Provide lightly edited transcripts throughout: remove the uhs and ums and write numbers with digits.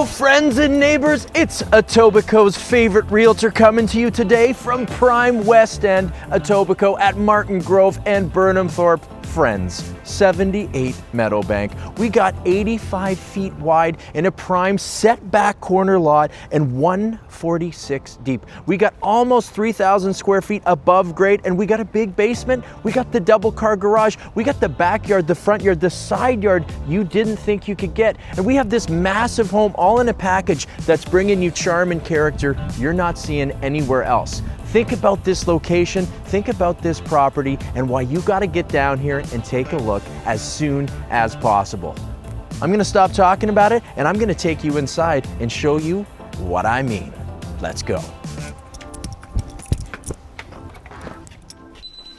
Hello friends and neighbors, it's Etobicoke's favorite realtor coming to you today from prime West End Etobicoke at Martin Grove and Burnham Thorpe. Friends, 78 Meadowbank. We got 85 feet wide in a prime setback corner lot and 146 deep. We got almost 3,000 square feet above grade, and we got a big basement. We got the double car garage. We got the backyard, the front yard, the side yard you didn't think you could get. And we have this massive home all in a package that's bringing you charm and character you're not seeing anywhere else. Think about this location, think about this property, and why you gotta get down here and take a look as soon as possible. I'm gonna stop talking about it, and I'm gonna take you inside and show you what I mean. Let's go.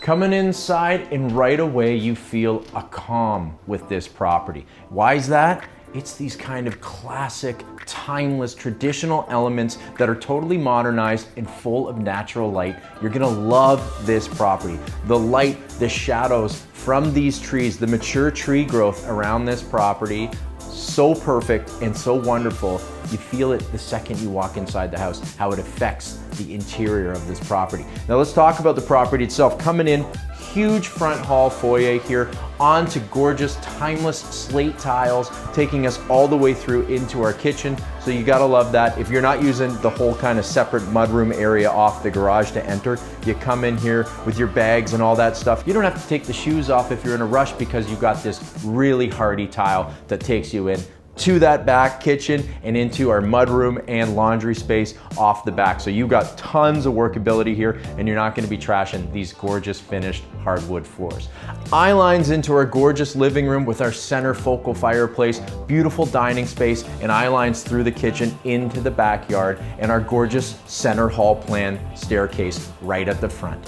Coming inside, and right away you feel a calm with this property. Why is that? It's these kind of classic, timeless, traditional elements that are totally modernized and full of natural light. You're gonna love this property. The light, the shadows from these trees, the mature tree growth around this property, so perfect and so wonderful. You feel it the second you walk inside the house, how it affects the interior of this property. Now let's talk about the property itself. Coming in, huge front hall foyer here, onto gorgeous, timeless slate tiles, taking us all the way through into our kitchen. So you gotta love that. If you're not using the whole kind of separate mudroom area off the garage to enter, you come in here with your bags and all that stuff. You don't have to take the shoes off if you're in a rush, because you got this really hardy tile that takes you in to that back kitchen and into our mudroom and laundry space off the back. So you got tons of workability here, and you're not gonna be trashing these gorgeous finished hardwood floors. Eye lines into our gorgeous living room with our center focal fireplace, beautiful dining space, and eye lines through the kitchen into the backyard, and our gorgeous center hall plan staircase right at the front.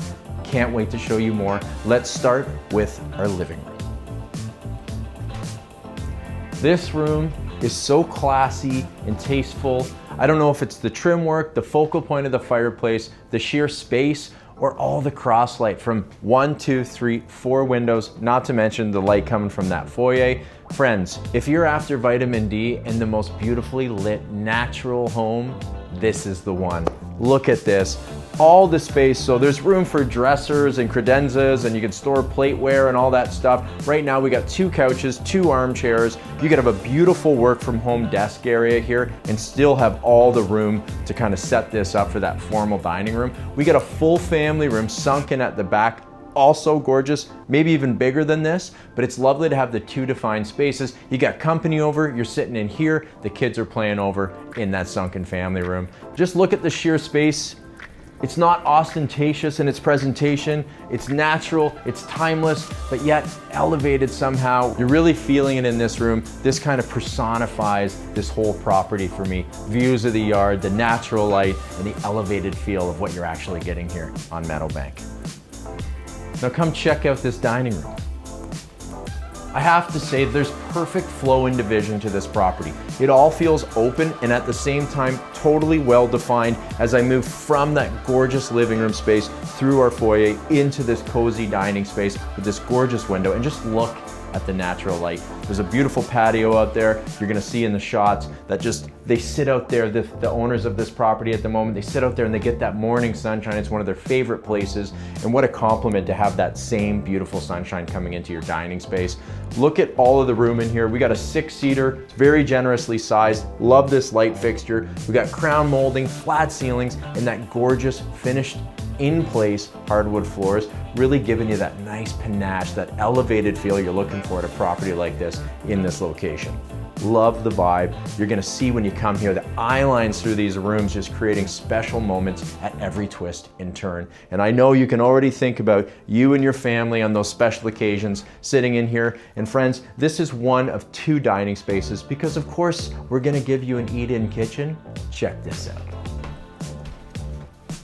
Can't wait to show you more. Let's start with our living room. This room is so classy and tasteful. I don't know if it's the trim work, the focal point of the fireplace, the sheer space, or all the cross light from 1, 2, 3, 4 windows, not to mention the light coming from that foyer. Friends, if you're after vitamin D and the most beautifully lit natural home, this is the one. Look at this. All the space, so there's room for dressers and credenzas, and you can store plateware and all that stuff. Right now we got 2 couches, 2 armchairs. You could have a beautiful work from home desk area here and still have all the room to kind of set this up for that formal dining room. We got a full family room sunken at the back, also gorgeous, maybe even bigger than this, but it's lovely to have the 2 defined spaces. You got company over, you're sitting in here, the kids are playing over in that sunken family room. Just look at the sheer space. It's not ostentatious in its presentation, it's natural, it's timeless, but yet elevated somehow. You're really feeling it in this room. This kind of personifies this whole property for me. Views of the yard, the natural light, and the elevated feel of what you're actually getting here on Meadowbank. Now come check out this dining room. I have to say there's perfect flow and division to this property. It all feels open and at the same time totally well defined as I move from that gorgeous living room space through our foyer into this cozy dining space with this gorgeous window, and just look at the natural light. There's a beautiful patio out there. You're gonna see in the shots that they sit out there, the owners of this property at the moment, they sit out there and they get that morning sunshine. It's one of their favorite places, and what a compliment to have that same beautiful sunshine coming into your dining space. Look at all of the room in here. We got a 6-seater, it's very generously sized. Love this light fixture. We got crown molding, flat ceilings, and that gorgeous finished in place hardwood floors, really giving you that nice panache, that elevated feel you're looking for at a property like this in this location. Love the vibe. You're gonna see when you come here, the eye lines through these rooms just creating special moments at every twist and turn. And I know you can already think about you and your family on those special occasions sitting in here. And friends, this is one of 2 dining spaces because of course we're gonna give you an eat-in kitchen. Check this out.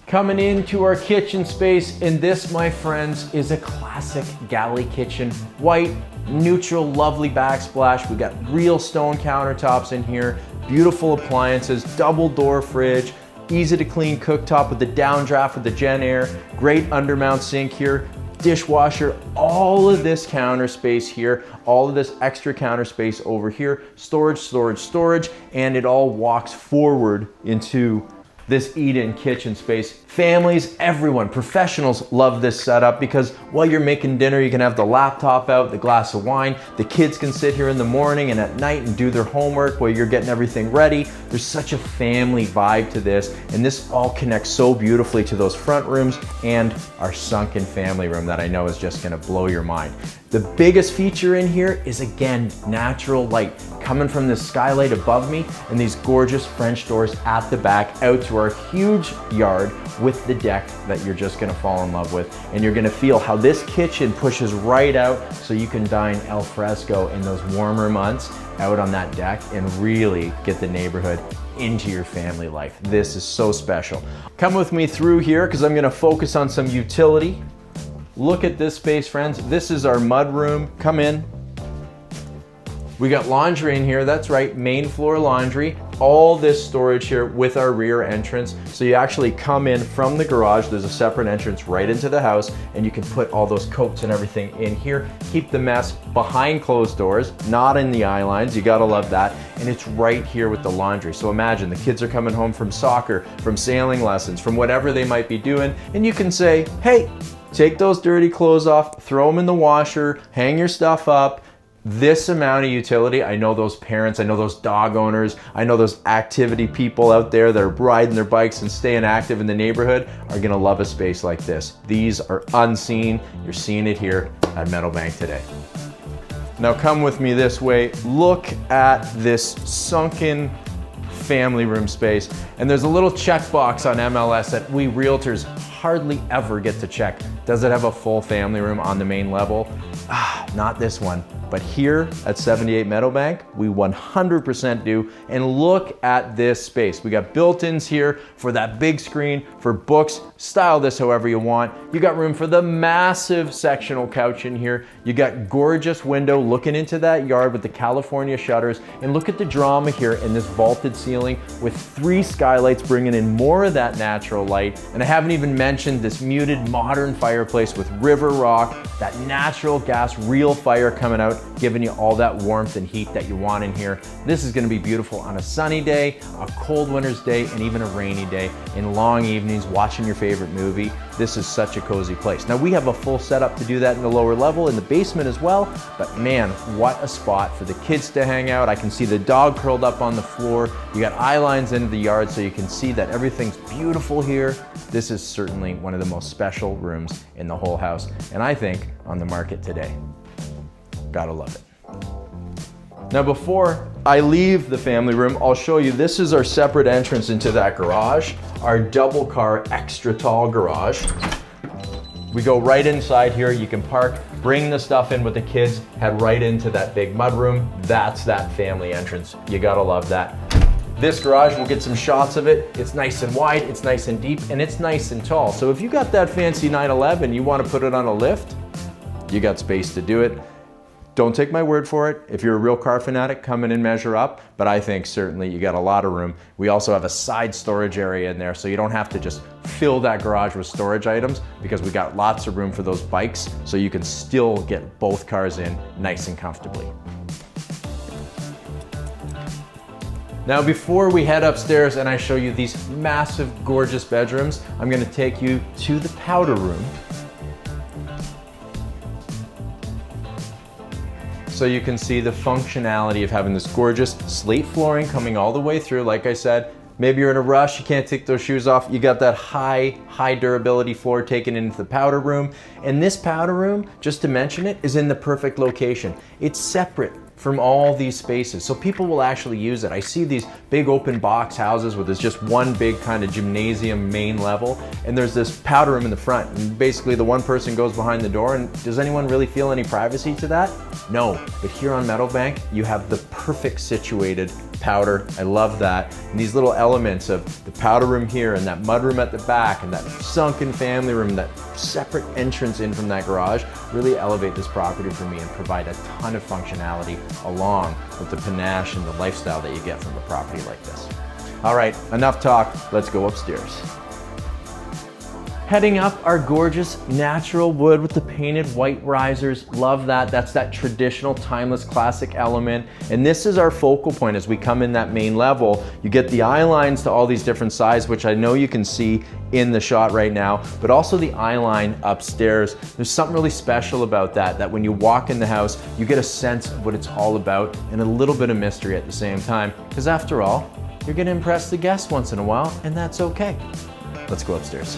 Coming into our kitchen space, and this, my friends, is a classic galley kitchen. White, neutral, lovely backsplash. We got real stone countertops in here, beautiful appliances, double door fridge, easy to clean cooktop with the downdraft with the Gen Air, great undermount sink here. dishwasher, all of this counter space here, all of this extra counter space over here, storage, storage, storage, and it all walks forward into this eat-in kitchen space. Families, everyone, professionals love this setup because while you're making dinner, you can have the laptop out, the glass of wine, the kids can sit here in the morning and at night and do their homework while you're getting everything ready. There's such a family vibe to this, and this all connects so beautifully to those front rooms and our sunken family room that I know is just gonna blow your mind. The biggest feature in here is, again, natural light coming from this skylight above me and these gorgeous French doors at the back out to our huge yard with the deck that you're just gonna fall in love with. And you're gonna feel how this kitchen pushes right out so you can dine al fresco in those warmer months out on that deck and really get the neighborhood into your family life. This is so special. Come with me through here because I'm gonna focus on some utility. Look at this space, friends. This is our mudroom. Come in. We got laundry in here. That's right, main floor laundry. All this storage here with our rear entrance. So you actually come in from the garage. There's a separate entrance right into the house, and you can put all those coats and everything in here. Keep the mess behind closed doors, not in the eye lines. You gotta love that. And it's right here with the laundry. So imagine the kids are coming home from soccer, from sailing lessons, from whatever they might be doing, and you can say, hey, take those dirty clothes off, throw them in the washer, hang your stuff up. This amount of utility, I know those parents, I know those dog owners, I know those activity people out there that are riding their bikes and staying active in the neighborhood are gonna love a space like this. These are unseen. You're seeing it here at Meadowbank today. Now come with me this way. Look at this sunken family room space. And there's a little checkbox on MLS that we realtors hardly ever get to check. Does it have a full family room on the main level? Not this one. But here at 78 Meadowbank, we 100% do. And look at this space. We got built-ins here for that big screen, for books. Style this however you want. You got room for the massive sectional couch in here. You got gorgeous window looking into that yard with the California shutters. And look at the drama here in this vaulted ceiling with 3 skylights bringing in more of that natural light. And I haven't even mentioned this muted modern fireplace with river rock, that natural gas real fire coming out, giving you all that warmth and heat that you want in here. This is gonna be beautiful on a sunny day, a cold winter's day, and even a rainy day, in long evenings watching your favorite movie. This is such a cozy place. Now we have a full setup to do that in the lower level, in the basement as well, but man, what a spot for the kids to hang out. I can see the dog curled up on the floor. You got eye lines into the yard so you can see that everything's beautiful here. This is certainly one of the most special rooms in the whole house, and I think on the market today. Gotta love it. Now before I leave the family room, I'll show you, this is our separate entrance into that garage, our double car extra tall garage. We go right inside here, you can park, bring the stuff in with the kids, head right into that big mudroom. That's that family entrance. You gotta love that. This garage, we'll get some shots of it. It's nice and wide, it's nice and deep, and it's nice and tall. So if you got that fancy 911, you wanna put it on a lift, you got space to do it. Don't take my word for it. If you're a real car fanatic, come in and measure up, but I think certainly you got a lot of room. We also have a side storage area in there, so you don't have to just fill that garage with storage items, because we got lots of room for those bikes, so you can still get both cars in nice and comfortably. Now before we head upstairs and I show you these massive, gorgeous bedrooms, I'm gonna take you to the powder room. So you can see the functionality of having this gorgeous slate flooring coming all the way through. Like I said, maybe you're in a rush, you can't take those shoes off. You got that high durability floor taken into the powder room. And this powder room, just to mention it, is in the perfect location. It's separate from all these spaces, so people will actually use it. I see these big open box houses where there's just one big kind of gymnasium main level, and there's this powder room in the front, and basically the one person goes behind the door, and does anyone really feel any privacy to that? No, but here on Meadowbank, you have the perfect situated powder. I love that. And these little elements of the powder room here and that mudroom at the back and that sunken family room, that separate entrance in from that garage, really elevate this property for me and provide a ton of functionality along with the panache and the lifestyle that you get from a property like this. All right, enough talk. Let's go upstairs. Heading up, our gorgeous natural wood with the painted white risers. Love that. That's that traditional, timeless, classic element. And this is our focal point as we come in that main level. You get the eye lines to all these different sizes, which I know you can see in the shot right now, but also the eye line upstairs. There's something really special about that when you walk in the house, you get a sense of what it's all about and a little bit of mystery at the same time. Because after all, you're gonna impress the guests once in a while, and that's okay. Let's go upstairs.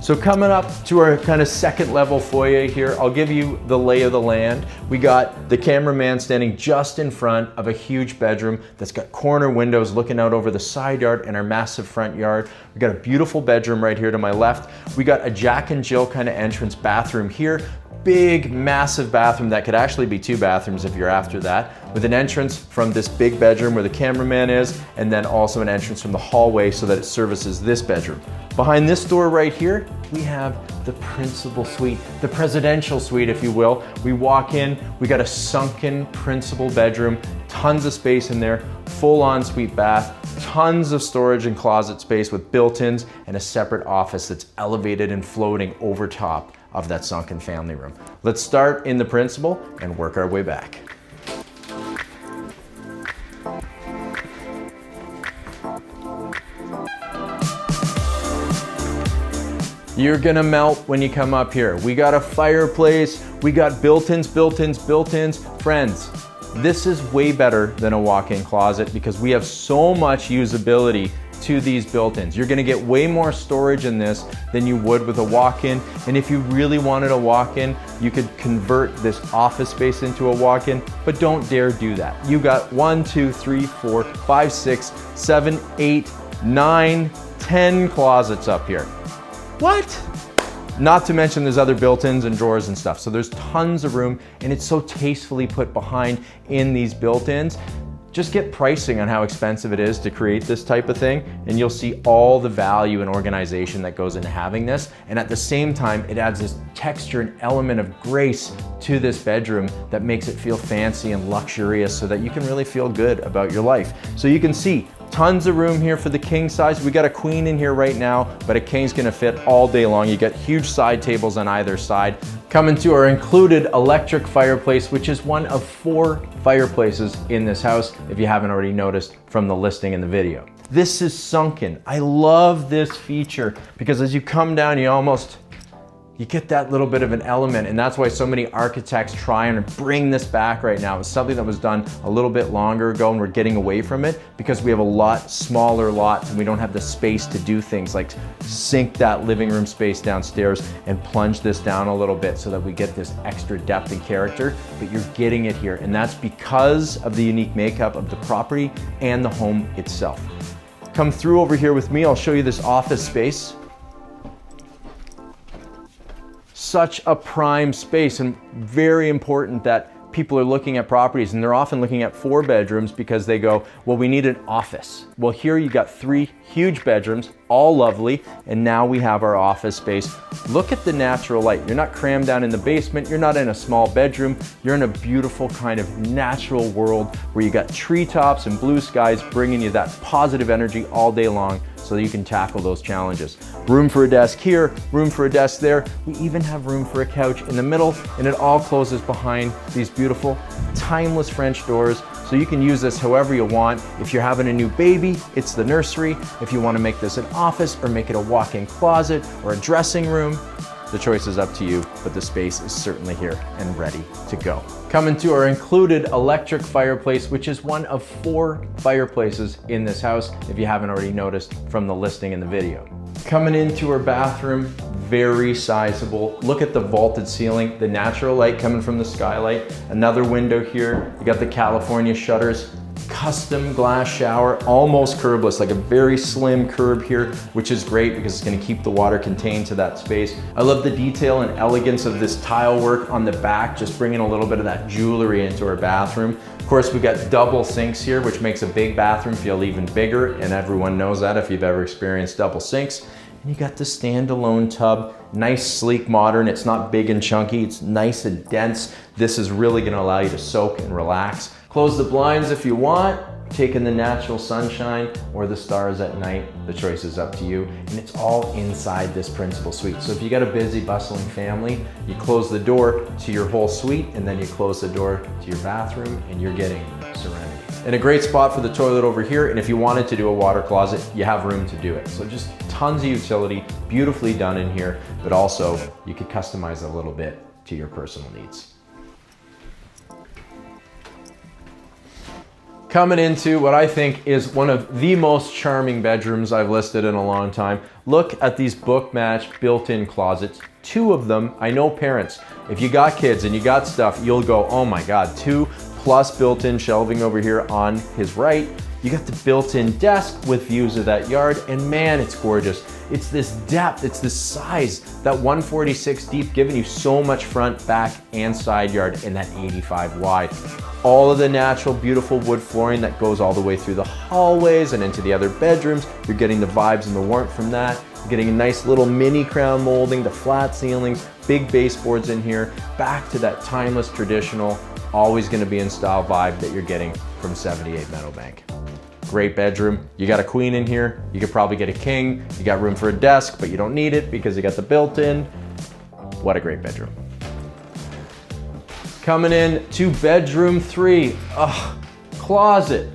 So coming up to our kind of second level foyer here, I'll give you the lay of the land. We got the cameraman standing just in front of a huge bedroom that's got corner windows looking out over the side yard and our massive front yard. We got a beautiful bedroom right here to my left. We got a Jack and Jill kind of entrance bathroom here. Big, massive bathroom that could actually be 2 bathrooms if you're after that, with an entrance from this big bedroom where the cameraman is, and then also an entrance from the hallway so that it services this bedroom. Behind this door right here, we have the principal suite, the presidential suite, if you will. We walk in, we got a sunken principal bedroom, tons of space in there, full ensuite bath, tons of storage and closet space with built-ins, and a separate office that's elevated and floating over top of that sunken family room. Let's start in the principal and work our way back. You're gonna melt when you come up here. We got a fireplace, we got built-ins, built-ins, built-ins. Friends, this is way better than a walk-in closet because we have so much usability to these built-ins. You're gonna get way more storage in this than you would with a walk-in. And if you really wanted a walk-in, you could convert this office space into a walk-in, but don't dare do that. You got 1, 2, 3, 4, 5, 6, 7, 8, 9, 10 closets up here. What? Not to mention there's other built-ins and drawers and stuff. So there's tons of room and it's so tastefully put behind in these built-ins. Just get pricing on how expensive it is to create this type of thing and you'll see all the value and organization that goes into having this. And at the same time, it adds this texture and element of grace to this bedroom that makes it feel fancy and luxurious so that you can really feel good about your life. So you can see tons of room here for the king size. We got a queen in here right now, but a king's gonna fit all day long. You got huge side tables on either side. Coming to our included electric fireplace, which is one of 4 fireplaces in this house, if you haven't already noticed from the listing in the video. This is sunken. I love this feature because as you come down, you get that little bit of an element, and that's why so many architects try and bring this back right now. It's something that was done a little bit longer ago and we're getting away from it because we have a lot smaller lots and we don't have the space to do things like sink that living room space downstairs and plunge this down a little bit so that we get this extra depth and character, but you're getting it here. And that's because of the unique makeup of the property and the home itself. Come through over here with me, I'll show you this office space. Such a prime space and very important that people are looking at properties and they're often looking at 4 bedrooms because they go, well, we need an office. Well, here you got 3 huge bedrooms, all lovely, and now we have our office space. Look at the natural light. You're not crammed down in the basement. You're not in a small bedroom. You're in a beautiful kind of natural world where you got treetops and blue skies bringing you that positive energy all day long so that you can tackle those challenges. Room for a desk here, room for a desk there. We even have room for a couch in the middle, and it all closes behind these beautiful, timeless French doors. So you can use this however you want. If you're having a new baby, it's the nursery. If you want to make this an office or make it a walk-in closet or a dressing room, the choice is up to you, but the space is certainly here and ready to go. Coming to our included electric fireplace, which is one of 4 fireplaces in this house, if you haven't already noticed from the listing in the video. Coming into our bathroom, very sizable. Look at the vaulted ceiling, the natural light coming from the skylight. Another window here. You got the California shutters. Custom glass shower, almost curbless, like a very slim curb here, which is great because it's gonna keep the water contained to that space. I love the detail and elegance of this tile work on the back, just bringing a little bit of that jewelry into our bathroom. Of course, we got double sinks here, which makes a big bathroom feel even bigger, and everyone knows that if you've ever experienced double sinks. And you got the standalone tub, nice, sleek, modern. It's not big and chunky, it's nice and dense. This is really gonna allow you to soak and relax. Close the blinds if you want, take in the natural sunshine or the stars at night. The choice is up to you. And it's all inside this principal suite. So if you got a busy, bustling family, you close the door to your whole suite and then you close the door to your bathroom and you're getting serenity. And a great spot for the toilet over here. And if you wanted to do a water closet, you have room to do it. So just tons of utility, beautifully done in here, but also you could customize a little bit to your personal needs. Coming into what I think is one of the most charming bedrooms I've listed in a long time. Look at these book match built-in closets. 2 of them, I know parents, if you got kids and you got stuff, you'll go, oh my God, 2 plus built-in shelving over here on his right. You got the built-in desk with views of that yard, and man, it's gorgeous. It's this depth, it's this size, that 146 deep, giving you so much front, back, and side yard, and that 85 wide. All of the natural, beautiful wood flooring that goes all the way through the hallways and into the other bedrooms. You're getting the vibes and the warmth from that. You're getting a nice little mini crown molding, the flat ceilings, big baseboards in here, back to that timeless, traditional, always gonna be in style vibe that you're getting from 78 Meadowbank. Great bedroom. You got a queen in here. You could probably get a king. You got room for a desk, but you don't need it because you got the built-in. What a great bedroom. Coming in to bedroom 3. Closet,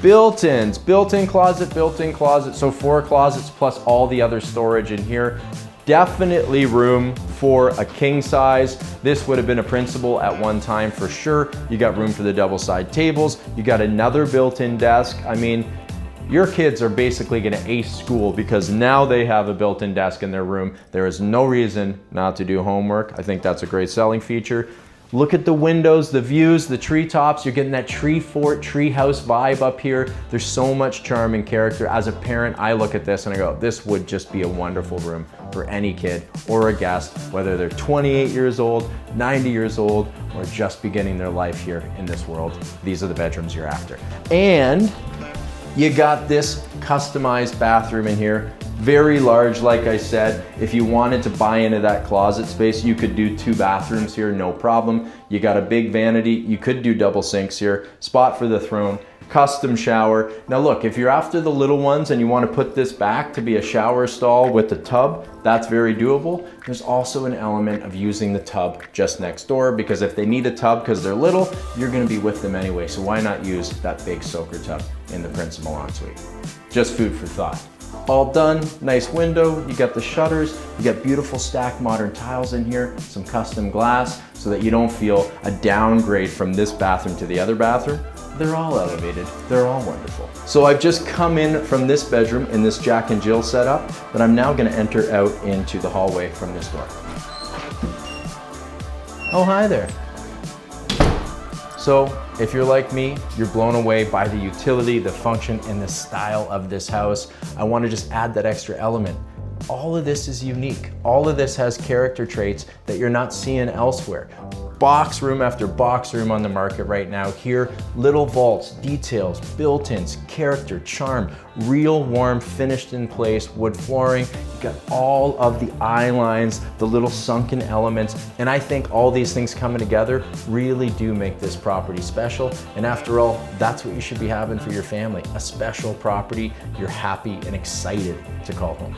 built-ins, built-in closet. So 4 closets plus all the other storage in here. Definitely room for a king size. This would have been a principal at one time for sure. You got room for the double side tables. You got another built-in desk. I mean, your kids are basically gonna ace school because now they have a built-in desk in their room. There is no reason not to do homework. I think that's a great selling feature. Look at the windows, the views, the treetops. You're getting that tree fort, tree house vibe up here. There's so much charm and character. As a parent, I look at this and I go, this would just be a wonderful room for any kid or a guest, whether they're 28 years old, 90 years old, or just beginning their life here in this world. These are the bedrooms you're after. And you got this customized bathroom in here. Very large, like I said. If you wanted to buy into that closet space, you could do 2 bathrooms here, no problem. You got a big vanity. You could do double sinks here. Spot for the throne. Custom shower. Now look, if you're after the little ones and you want to put this back to be a shower stall with the tub, that's very doable. There's also an element of using the tub just next door because if they need a tub because they're little, you're going to be with them anyway. So why not use that big soaker tub in the principal ensuite? Just food for thought. All done, nice window, you got the shutters, you got beautiful stacked modern tiles in here, some custom glass so that you don't feel a downgrade from this bathroom to the other bathroom. They're all elevated, they're all wonderful. So I've just come in from this bedroom in this Jack and Jill setup, but I'm now gonna enter out into the hallway from this door. Oh, hi there. So if you're like me, you're blown away by the utility, the function, and the style of this house. I want to just add that extra element. All of this is unique. All of this has character traits that you're not seeing elsewhere. Box room after box room on the market right now. Here, little vaults, details, built-ins, character, charm, real warm, finished in place, wood flooring. You got all of the eye lines, the little sunken elements, and I think all these things coming together really do make this property special. And after all, that's what you should be having for your family, a special property you're happy and excited to call home.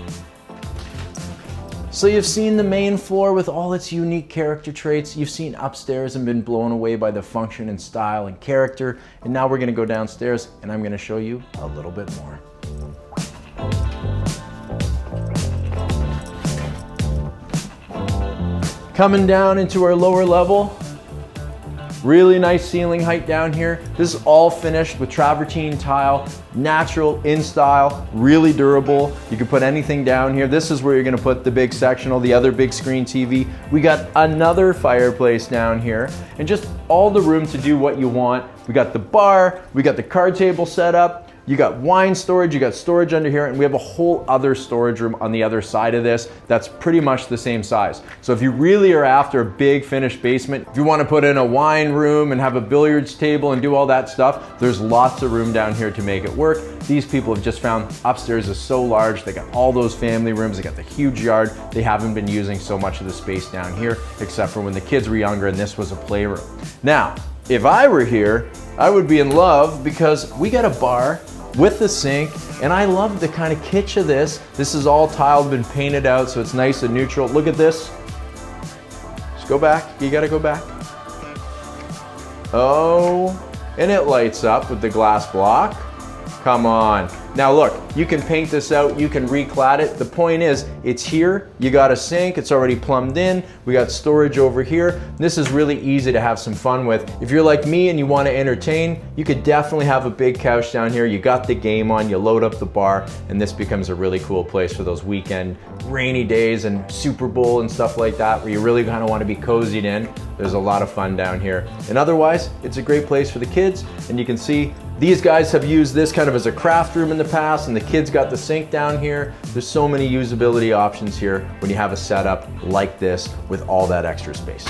So you've seen the main floor with all its unique character traits. You've seen upstairs and been blown away by the function and style and character. And now we're gonna go downstairs and I'm gonna show you a little bit more. Coming down into our lower level, really nice ceiling height down here. This is all finished with travertine tile, natural, in style, really durable. You can put anything down here. This is where you're gonna put the big sectional, the other big screen TV. We got another fireplace down here and just all the room to do what you want. We got the bar, we got the card table set up. You got wine storage, you got storage under here, and we have a whole other storage room on the other side of this that's pretty much the same size. So if you really are after a big finished basement, if you want to put in a wine room and have a billiards table and do all that stuff, there's lots of room down here to make it work. These people have just found upstairs is so large, they got all those family rooms, they got the huge yard. They haven't been using so much of the space down here, except for when the kids were younger and this was a playroom. Now, if I were here, I would be in love because we got a bar with the sink, and I love the kind of kitsch of this. This is all tiled, been painted out, so it's nice and neutral. Look at this. Just go back, you gotta go back. Oh, and it lights up with the glass block. Come on. Now look, you can paint this out, you can reclad it. The point is, it's here, you got a sink, it's already plumbed in, we got storage over here. This is really easy to have some fun with. If you're like me and you want to entertain, you could definitely have a big couch down here, you got the game on, you load up the bar, and this becomes a really cool place for those weekend rainy days and Super Bowl and stuff like that, where you really kind of want to be cozied in. There's a lot of fun down here. And otherwise, it's a great place for the kids, and you can see these guys have used this kind of as a craft room in the past, and the kids got the sink down here. There's so many usability options here when you have a setup like this with all that extra space.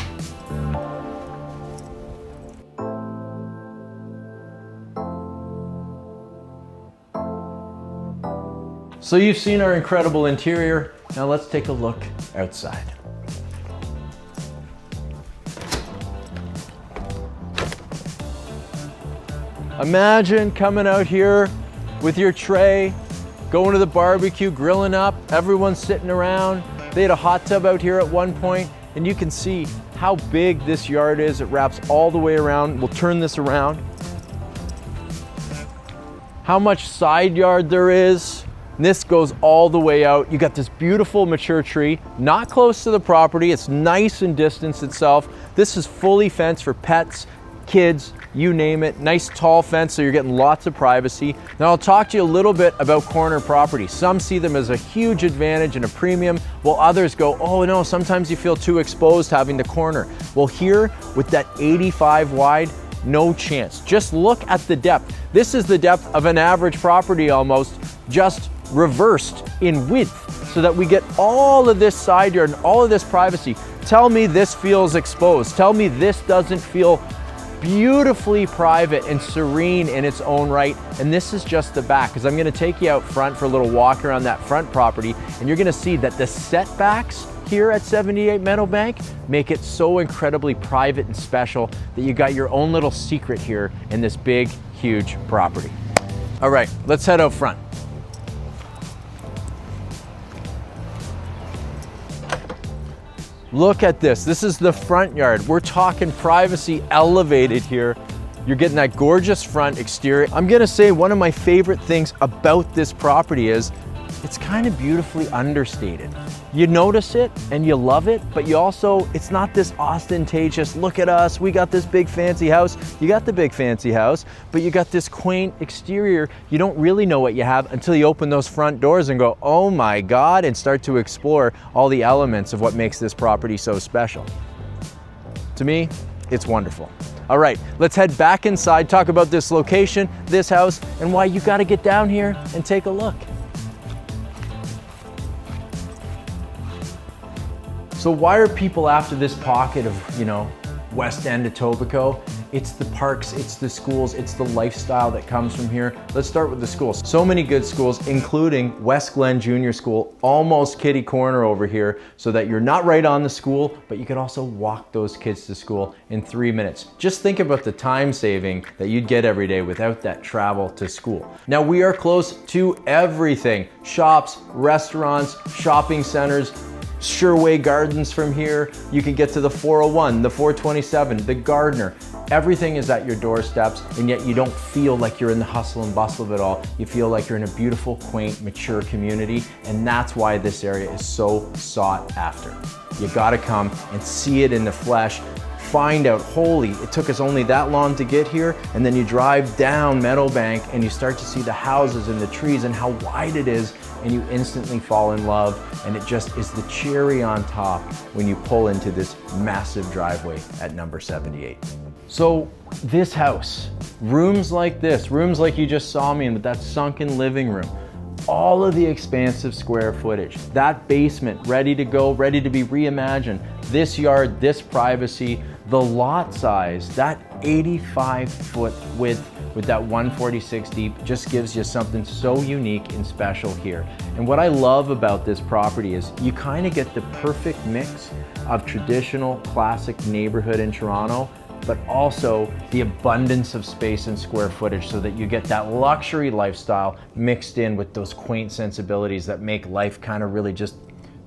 So you've seen our incredible interior. Now let's take a look outside. Imagine coming out here with your tray, going to the barbecue, grilling up, everyone's sitting around. They had a hot tub out here at one point, and you can see how big this yard is. It wraps all the way around. We'll turn this around. How much side yard there is. And this goes all the way out. You got this beautiful mature tree, not close to the property. It's nice and distanced itself. This is fully fenced for pets, kids, you name it. Nice tall fence, so you're getting lots of privacy. Now I'll talk to you a little bit about corner property. Some see them as a huge advantage and a premium, while others go, oh no, sometimes you feel too exposed having the corner. Well, here with that 85 wide, no chance. Just look at the depth. This is the depth of an average property almost, just reversed in width, so that we get all of this side yard and all of this privacy. Tell me this feels exposed. Tell me this doesn't feel beautifully private and serene in its own right. And this is just the back, because I'm going to take you out front for a little walk around that front property, and you're going to see that the setbacks here at 78 Meadowbank make it so incredibly private and special that you got your own little secret here in this big, huge property. All right, let's head out front. Look at this. This is the front yard. We're talking privacy elevated here. You're getting that gorgeous front exterior. I'm gonna say one of my favorite things about this property is it's kind of beautifully understated. You notice it and you love it, but you also, it's not this ostentatious, look at us, we got this big fancy house. You got the big fancy house, but you got this quaint exterior. You don't really know what you have until you open those front doors and go, oh my God, and start to explore all the elements of what makes this property so special. To me, it's wonderful. All right, let's head back inside, talk about this location, this house, and why you gotta get down here and take a look. So why are people after this pocket of, West End to Etobicoke? It's the parks, it's the schools, it's the lifestyle that comes from here. Let's start with the schools. So many good schools, including West Glen Junior School, almost kitty corner over here, so that you're not right on the school, but you can also walk those kids to school in 3 minutes. Just think about the time saving that you'd get every day without that travel to school. Now we are close to everything. Shops, restaurants, shopping centers, Sherway Gardens from here. You can get to the 401, the 427, the Gardner. Everything is at your doorsteps, and yet you don't feel like you're in the hustle and bustle of it all. You feel like you're in a beautiful, quaint, mature community, and that's why this area is so sought after. You gotta come and see it in the flesh. Find out, holy, it took us only that long to get here, and then you drive down Meadowbank and you start to see the houses and the trees and how wide it is, and you instantly fall in love, and it just is the cherry on top when you pull into this massive driveway at number 78. So this house, rooms like this, rooms like you just saw me in with that sunken living room, all of the expansive square footage, that basement ready to go, ready to be reimagined, this yard, this privacy, the lot size, that 85-foot width with that 146 deep just gives you something so unique and special here. And what I love about this property is you kind of get the perfect mix of traditional classic neighborhood in Toronto, but also the abundance of space and square footage so that you get that luxury lifestyle mixed in with those quaint sensibilities that make life kind of really just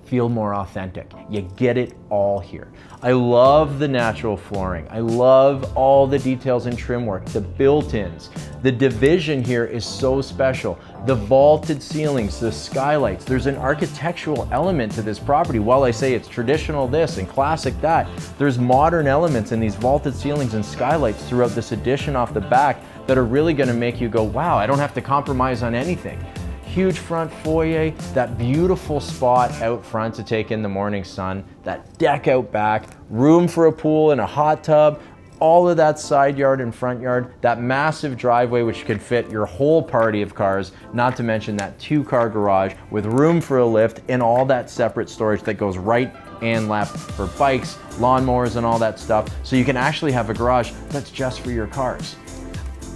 feel more authentic. You get it all here. I love the natural flooring. I love all the details in trim work, the built-ins. The division here is so special. The vaulted ceilings, the skylights. There's an architectural element to this property. While I say it's traditional this and classic that, there's modern elements in these vaulted ceilings and skylights throughout this addition off the back that are really gonna make you go, wow, I don't have to compromise on anything. Huge front foyer, that beautiful spot out front to take in the morning sun, that deck out back, room for a pool and a hot tub, all of that side yard and front yard, that massive driveway which could fit your whole party of cars, not to mention that 2-car garage with room for a lift and all that separate storage that goes right and left for bikes, lawnmowers and all that stuff. So you can actually have a garage that's just for your cars.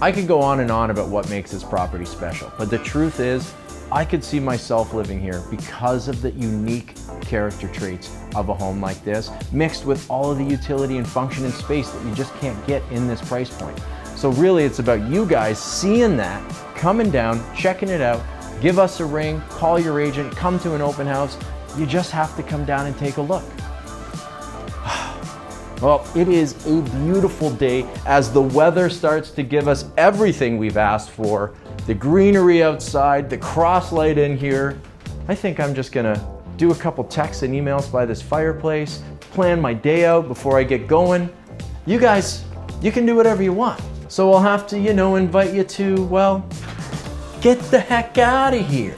I could go on and on about what makes this property special, but the truth is, I could see myself living here because of the unique character traits of a home like this, mixed with all of the utility and function and space that you just can't get in this price point. So really it's about you guys seeing that, coming down, checking it out, give us a ring, call your agent, come to an open house. You just have to come down and take a look. Well, it is a beautiful day as the weather starts to give us everything we've asked for. The greenery outside, the cross light in here. I think I'm just gonna do a couple texts and emails by this fireplace, plan my day out before I get going. You guys, you can do whatever you want. So I'll have to, invite you to, well, get the heck out of here.